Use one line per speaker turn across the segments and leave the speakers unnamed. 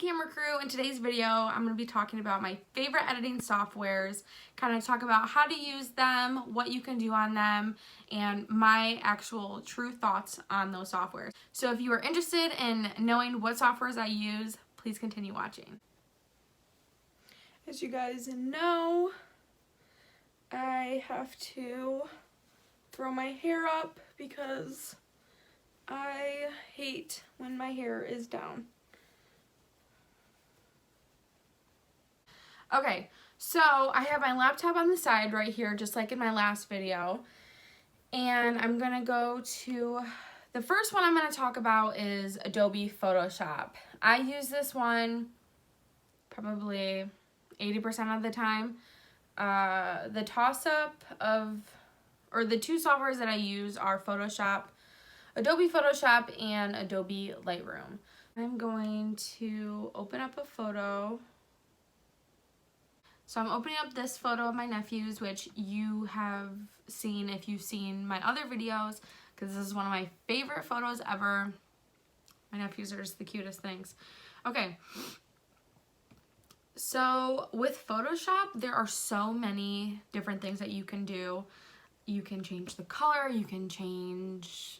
camera crew. In today's video, I'm going to be talking about my favorite editing softwares, kind of talk about how to use them, what you can do on them, and my actual true thoughts on those softwares. So if you are interested in knowing what softwares I use, please continue watching. As you guys know, I have to throw my hair up because I hate when my hair is down. Okay, so I have my laptop on the side right here, just like in my last video. And I'm gonna go to, the first one I'm gonna talk about is Adobe Photoshop. I use this one probably 80% of the time. The toss-up of, or the two softwares that I use are Adobe Photoshop and Adobe Lightroom. I'm going to open up a photo. So I'm opening up this photo of my nephews, which you have seen if you've seen my other videos, because this is one of my favorite photos ever. My nephews are just the cutest things. Okay. So with Photoshop, there are so many different things that you can do. You can change the color, you can change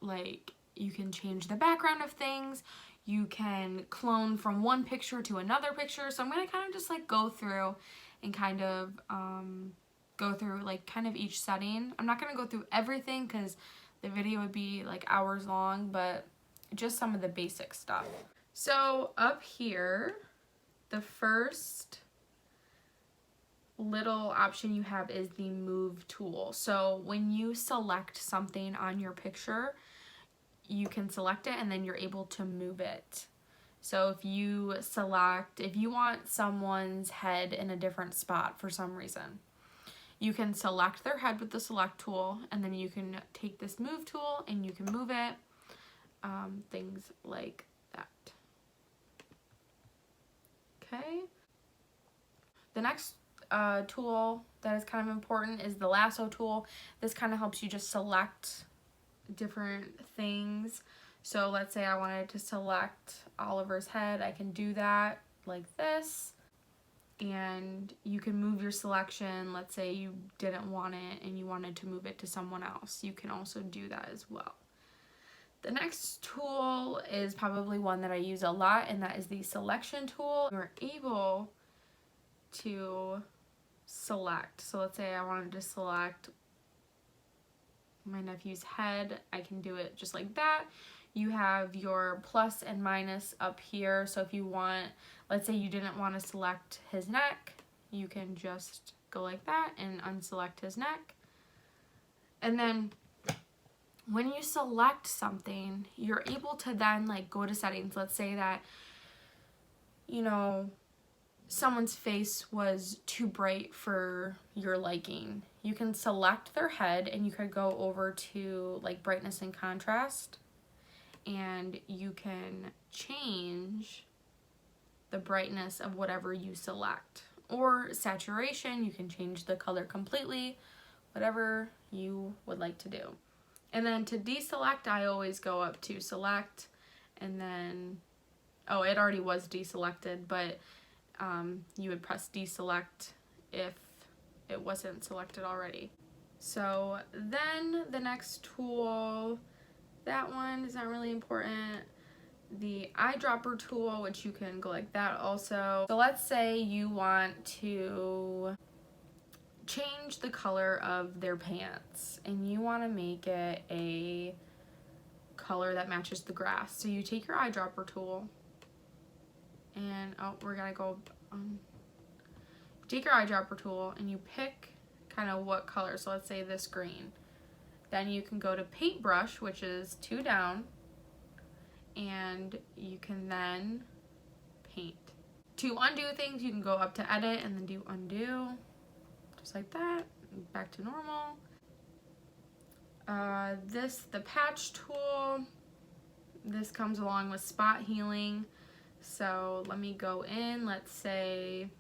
the background of things. You can clone from one picture to another picture. So I'm going to kind of just like go through and kind of go through like kind of each setting. I'm not going to go through everything because the video would be like hours long, but just some of the basic stuff. So up here, the first little option you have is the move tool. So when you select something on your picture, you can select it and then you're able to move it. So if you want someone's head in a different spot for some reason, you can select their head with the select tool, and then you can take this move tool and you can move it, things like that. Okay. The next tool that is kind of important is the lasso tool. This kind of helps you just select different things. So let's say I wanted to select Oliver's head, I can do that like this, and you can move your selection. Let's say you didn't want it and you wanted to move it to someone else, you can also do that as well. The next tool is probably one that I use a lot, and that is the selection tool. You're able to select, so let's say I wanted to select my nephew's head, I can do it just like that. You have your plus and minus up here, so if you want, let's say you didn't want to select his neck, you can just go like that and unselect his neck. And then when you select something, you're able to then like go to settings. Let's say that, you know, someone's face was too bright for your liking. You can select their head and you could go over to like brightness and contrast, and you can change the brightness of whatever you select. Or saturation, you can change the color completely, whatever you would like to do. And then to deselect, I always go up to select, and then, oh, it already was deselected, but you would press deselect if it wasn't selected already. So then the next tool, that one is not really important. The eyedropper tool, which you can go like that also. So let's say you want to change the color of their pants and you want to make it a color that matches the grass. So you take your eyedropper tool and, oh, we're gonna go, take your eyedropper tool and you pick kind of what color. So let's say this green. Then you can go to paintbrush, which is 2 down, and you can then paint. To undo things, you can go up to edit and then do undo, just like that, back to normal. The patch tool, this comes along with spot healing. So let me go in, let's say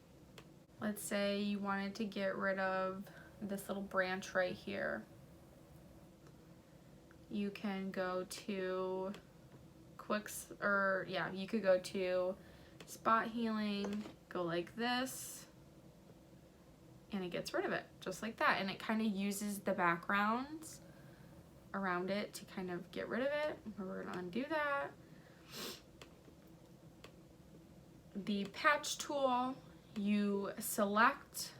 you wanted to get rid of this little branch right here. You can go to you could go to spot healing, go like this, and it gets rid of it just like that. And it kind of uses the backgrounds around it to kind of get rid of it. We're gonna undo that. The patch tool, you select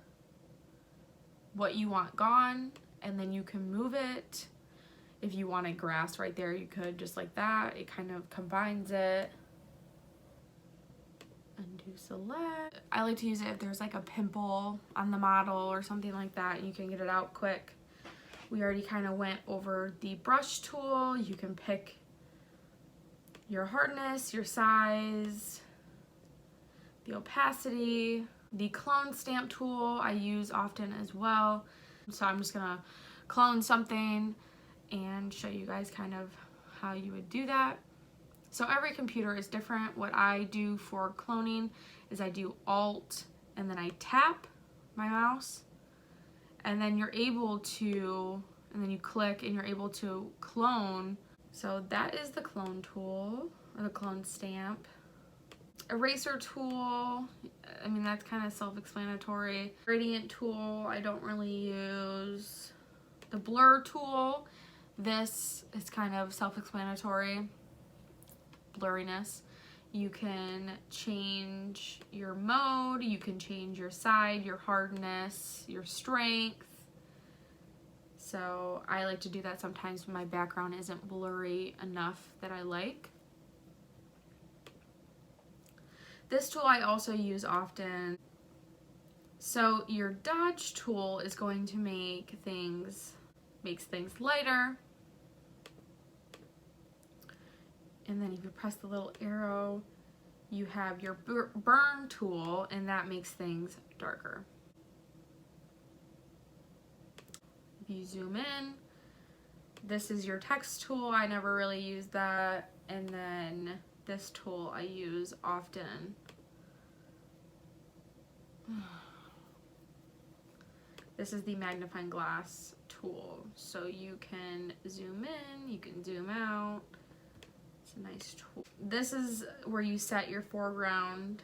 what you want gone, and then you can move it. If you wanted grass right there, you could, just like that. It kind of combines it. Undo select. I like to use it if there's like a pimple on the model or something like that, and you can get it out quick. We already kind of went over the brush tool. You can pick your hardness, your size, the opacity. The clone stamp tool I use often as well. So I'm just gonna clone something and show you guys kind of how you would do that. So every computer is different. What I do for cloning is I do Alt and then I tap my mouse, and then you're able to, and then you click and you're able to clone. So that is the clone tool, or the clone stamp. Eraser tool, I mean, that's kind of self-explanatory. Gradient tool, I don't really use. The blur tool, this is kind of self-explanatory. Blurriness. You can change your mode, you can change your side, your hardness, your strength. So I like to do that sometimes when my background isn't blurry enough that I like. This tool I also use often. So your dodge tool is going to makes things lighter. And then if you press the little arrow, you have your burn tool, and that makes things darker. If you zoom in, this is your text tool. I never really use that. And then this tool I use often. This is the magnifying glass tool. So you can zoom in, you can zoom out. It's a nice tool. This is where you set your foreground.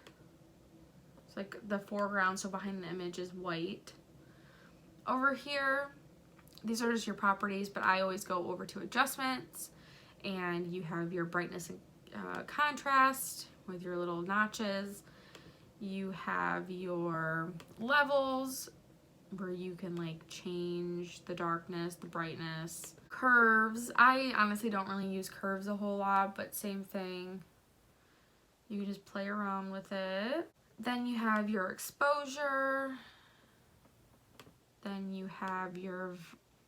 It's like the foreground, so behind the image is white. Over here, these are just your properties, but I always go over to adjustments, and you have your brightness and contrast with your little notches. You have your levels where you can like change the darkness, the brightness. Curves, I honestly don't really use curves a whole lot, but same thing. You can just play around with it. Then you have your exposure. Then you have your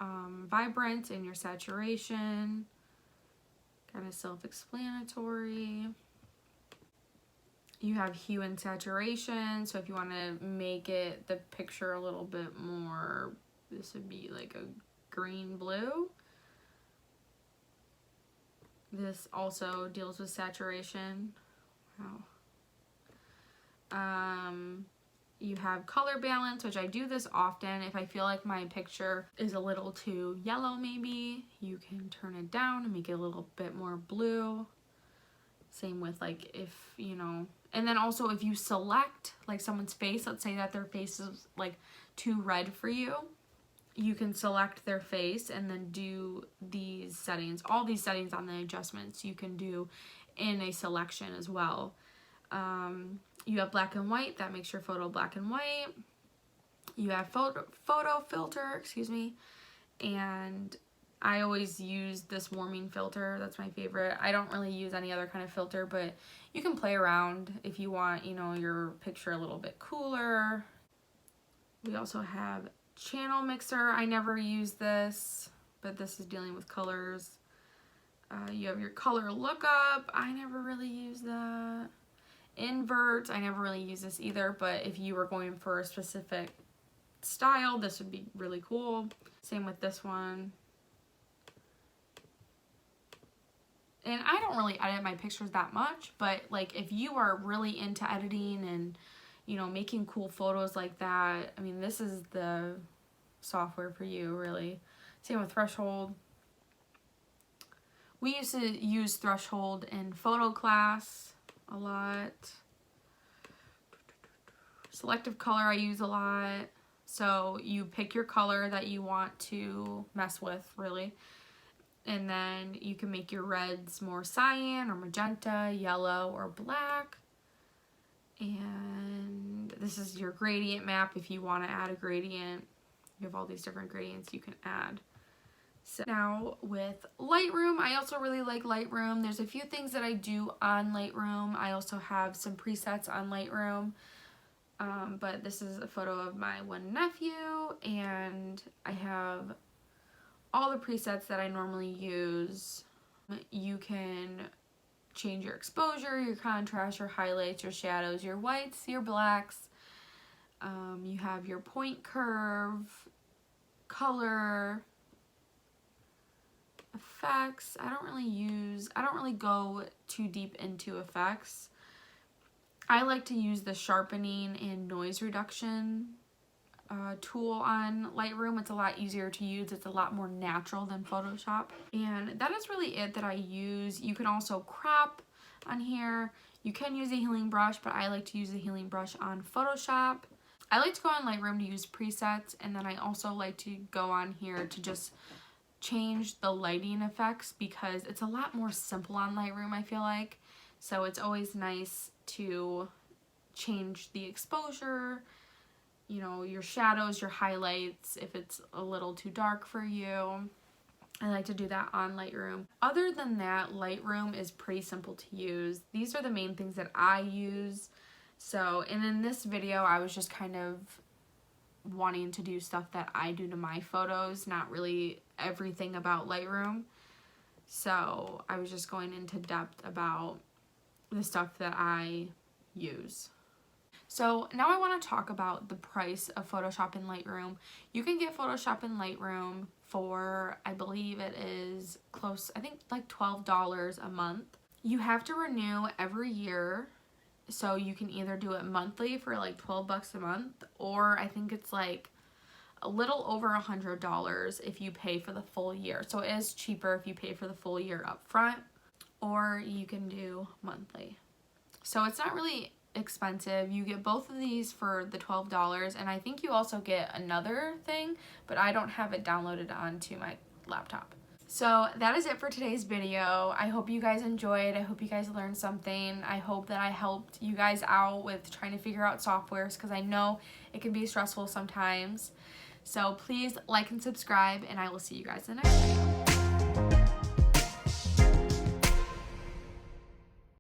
vibrance and your saturation. Kind of self-explanatory. You have hue and saturation, so if you want to make it the picture a little bit more, this would be like a green blue. This also deals with saturation. Wow. You have color balance, which I do this often. If I feel like my picture is a little too yellow, maybe you can turn it down and make it a little bit more blue. Same with like if, you know, and then also if you select like someone's face, let's say that their face is like too red for you, you can select their face and then do these settings. All these settings on the adjustments you can do in a selection as well. You have black and white, that makes your photo black and white. You have photo filter, excuse me, and I always use this warming filter. That's my favorite. I don't really use any other kind of filter, but you can play around if you want, you know, your picture a little bit cooler. We also have channel mixer. I never use this, but this is dealing with colors. You have your color lookup. I never really use that. Invert, I never really use this either, but if you were going for a specific style, this would be really cool. Same with this one. And I don't really edit my pictures that much, but like if you are really into editing and, you know, making cool photos like that, I mean, this is the software for you, really. Same with threshold. We used to use threshold in photo class a lot. Selective color I use a lot. So you pick your color that you want to mess with, really. And then you can make your reds more cyan or magenta, yellow, or black. And this is your gradient map if you want to add a gradient. You have all these different gradients you can add. So now with Lightroom, I also really like Lightroom. There's a few things that I do on Lightroom. I also have some presets on Lightroom. But this is a photo of my one nephew, and I have all the presets that I normally use. You can change your exposure, your contrast, your highlights, your shadows, your whites, your blacks. You have your point curve, color, effects. I don't really go too deep into effects. I like to use the sharpening and noise reduction tool on Lightroom. It's a lot easier to use. It's a lot more natural than Photoshop. And that is really it that I use. You can also crop on here. You can use a healing brush, but I like to use a healing brush on Photoshop. I like to go on Lightroom to use presets, and then I also like to go on here to just change the lighting effects because it's a lot more simple on Lightroom, I feel like. So it's always nice to change the exposure, you know, your shadows, your highlights, if it's a little too dark for you. I like to do that on Lightroom. Other than that, Lightroom is pretty simple to use. These are the main things that I use. So, and in this video, I was just kind of wanting to do stuff that I do to my photos, not really everything about Lightroom. So I was just going into depth about the stuff that I use. So now I want to talk about the price of Photoshop in Lightroom. You can get Photoshop in Lightroom for, I believe it is close, I think like $12 a month. You have to renew every year. So you can either do it monthly for like 12 bucks a month, or I think it's like a little over $100 if you pay for the full year. So it is cheaper if you pay for the full year up front, or you can do monthly. So it's not really expensive. You get both of these for the $12, and I think you also get another thing, but I don't have it downloaded onto my laptop. So that is it for today's video. I hope you guys enjoyed. I hope you guys learned something. I hope that I helped you guys out with trying to figure out softwares, because I know it can be stressful sometimes. So please like and subscribe, and I will see you guys in the next video.